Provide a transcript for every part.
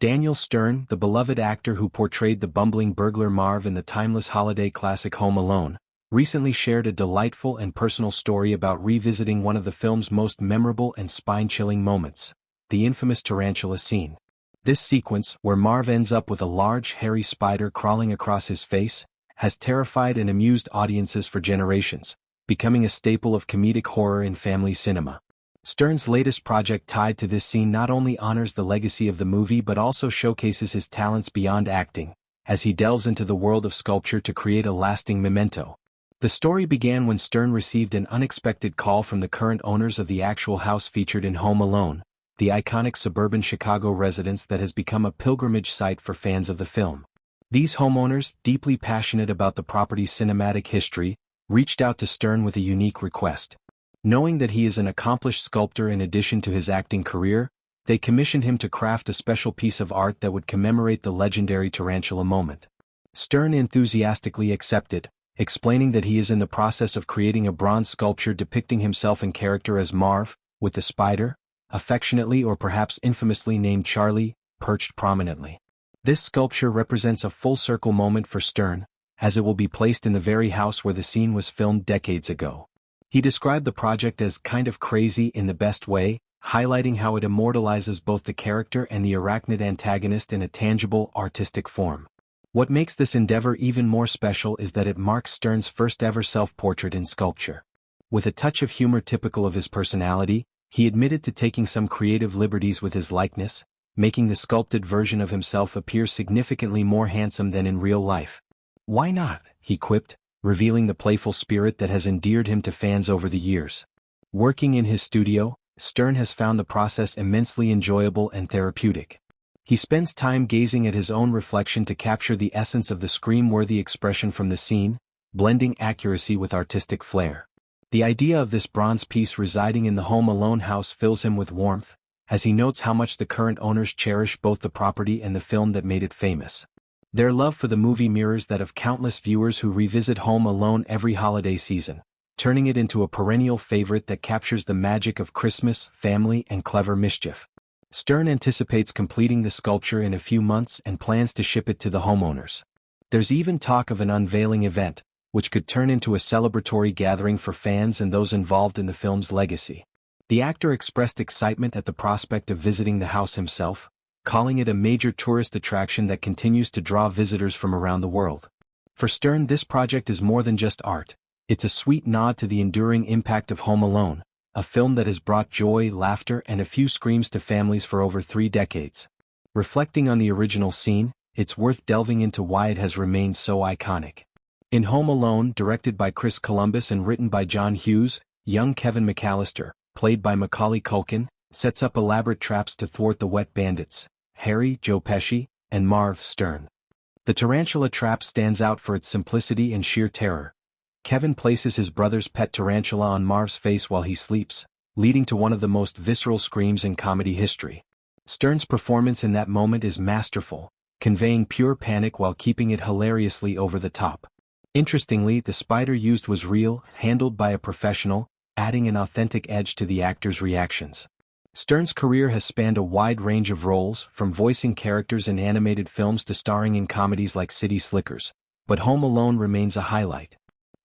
Daniel Stern, the beloved actor who portrayed the bumbling burglar Marv in the timeless holiday classic Home Alone, recently shared a delightful and personal story about revisiting one of the film's most memorable and spine-chilling moments, the infamous tarantula scene. This sequence, where Marv ends up with a large hairy spider crawling across his face, has terrified and amused audiences for generations, becoming a staple of comedic horror in family cinema. Stern's latest project tied to this scene not only honors the legacy of the movie but also showcases his talents beyond acting, as he delves into the world of sculpture to create a lasting memento. The story began when Stern received an unexpected call from the current owners of the actual house featured in Home Alone, the iconic suburban Chicago residence that has become a pilgrimage site for fans of the film. These homeowners, deeply passionate about the property's cinematic history, reached out to Stern with a unique request. Knowing that he is an accomplished sculptor in addition to his acting career, they commissioned him to craft a special piece of art that would commemorate the legendary tarantula moment. Stern enthusiastically accepted, explaining that he is in the process of creating a bronze sculpture depicting himself in character as Marv, with the spider, affectionately or perhaps infamously named Charlie, perched prominently. This sculpture represents a full-circle moment for Stern, as it will be placed in the very house where the scene was filmed decades ago. He described the project as kind of crazy in the best way, highlighting how it immortalizes both the character and the arachnid antagonist in a tangible, artistic form. What makes this endeavor even more special is that it marks Stern's first-ever self-portrait in sculpture. With a touch of humor typical of his personality, he admitted to taking some creative liberties with his likeness, making the sculpted version of himself appear significantly more handsome than in real life. "Why not?" he quipped, revealing the playful spirit that has endeared him to fans over the years. Working in his studio, Stern has found the process immensely enjoyable and therapeutic. He spends time gazing at his own reflection to capture the essence of the scream-worthy expression from the scene, blending accuracy with artistic flair. The idea of this bronze piece residing in the Home Alone house fills him with warmth, as he notes how much the current owners cherish both the property and the film that made it famous. Their love for the movie mirrors that of countless viewers who revisit Home Alone every holiday season, turning it into a perennial favorite that captures the magic of Christmas, family, and clever mischief. Stern anticipates completing the sculpture in a few months and plans to ship it to the homeowners. There's even talk of an unveiling event, which could turn into a celebratory gathering for fans and those involved in the film's legacy. The actor expressed excitement at the prospect of visiting the house himself, calling it a major tourist attraction that continues to draw visitors from around the world. For Stern, this project is more than just art. It's a sweet nod to the enduring impact of Home Alone, a film that has brought joy, laughter, and a few screams to families for over 3 decades. Reflecting on the original scene, it's worth delving into why it has remained so iconic. In Home Alone, directed by Chris Columbus and written by John Hughes, young Kevin McAllister, played by Macaulay Culkin, sets up elaborate traps to thwart the wet bandits, Harry, Joe Pesci, and Marv, Stern. The tarantula trap stands out for its simplicity and sheer terror. Kevin places his brother's pet tarantula on Marv's face while he sleeps, leading to one of the most visceral screams in comedy history. Stern's performance in that moment is masterful, conveying pure panic while keeping it hilariously over the top. Interestingly, the spider used was real, handled by a professional, adding an authentic edge to the actor's reactions. Stern's career has spanned a wide range of roles, from voicing characters in animated films to starring in comedies like City Slickers, but Home Alone remains a highlight.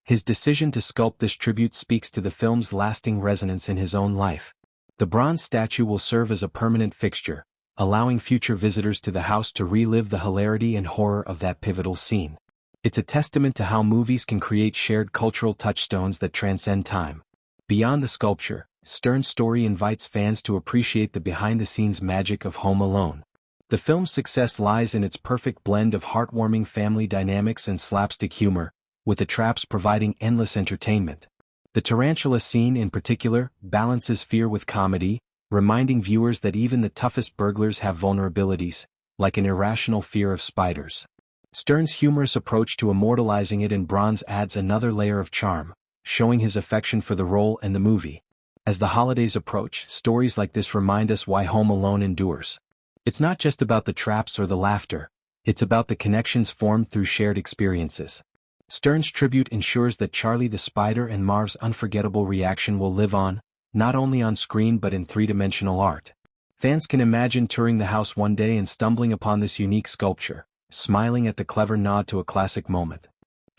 His decision to sculpt this tribute speaks to the film's lasting resonance in his own life. The bronze statue will serve as a permanent fixture, allowing future visitors to the house to relive the hilarity and horror of that pivotal scene. It's a testament to how movies can create shared cultural touchstones that transcend time. Beyond the sculpture, Stern's story invites fans to appreciate the behind-the-scenes magic of Home Alone. The film's success lies in its perfect blend of heartwarming family dynamics and slapstick humor, with the traps providing endless entertainment. The tarantula scene in particular balances fear with comedy, reminding viewers that even the toughest burglars have vulnerabilities, like an irrational fear of spiders. Stern's humorous approach to immortalizing it in bronze adds another layer of charm, showing his affection for the role and the movie. As the holidays approach, stories like this remind us why Home Alone endures. It's not just about the traps or the laughter, it's about the connections formed through shared experiences. Stern's tribute ensures that Charlie the Spider and Marv's unforgettable reaction will live on, not only on screen but in three-dimensional art. Fans can imagine touring the house one day and stumbling upon this unique sculpture, smiling at the clever nod to a classic moment.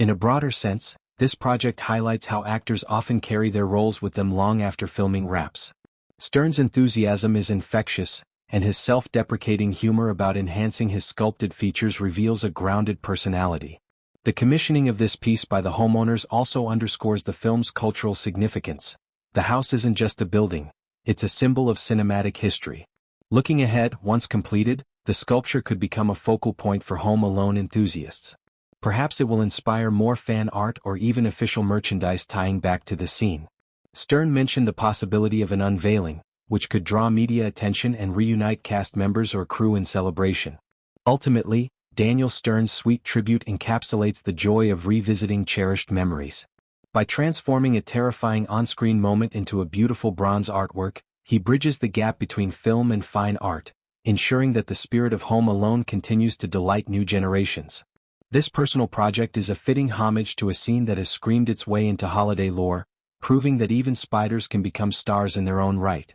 In a broader sense, this project highlights how actors often carry their roles with them long after filming wraps. Stern's enthusiasm is infectious, and his self-deprecating humor about enhancing his sculpted features reveals a grounded personality. The commissioning of this piece by the homeowners also underscores the film's cultural significance. The house isn't just a building, it's a symbol of cinematic history. Looking ahead, once completed, the sculpture could become a focal point for Home Alone enthusiasts. Perhaps it will inspire more fan art or even official merchandise tying back to the scene. Stern mentioned the possibility of an unveiling, which could draw media attention and reunite cast members or crew in celebration. Ultimately, Daniel Stern's sweet tribute encapsulates the joy of revisiting cherished memories. By transforming a terrifying on-screen moment into a beautiful bronze artwork, he bridges the gap between film and fine art, ensuring that the spirit of Home Alone continues to delight new generations. This personal project is a fitting homage to a scene that has screamed its way into holiday lore, proving that even spiders can become stars in their own right.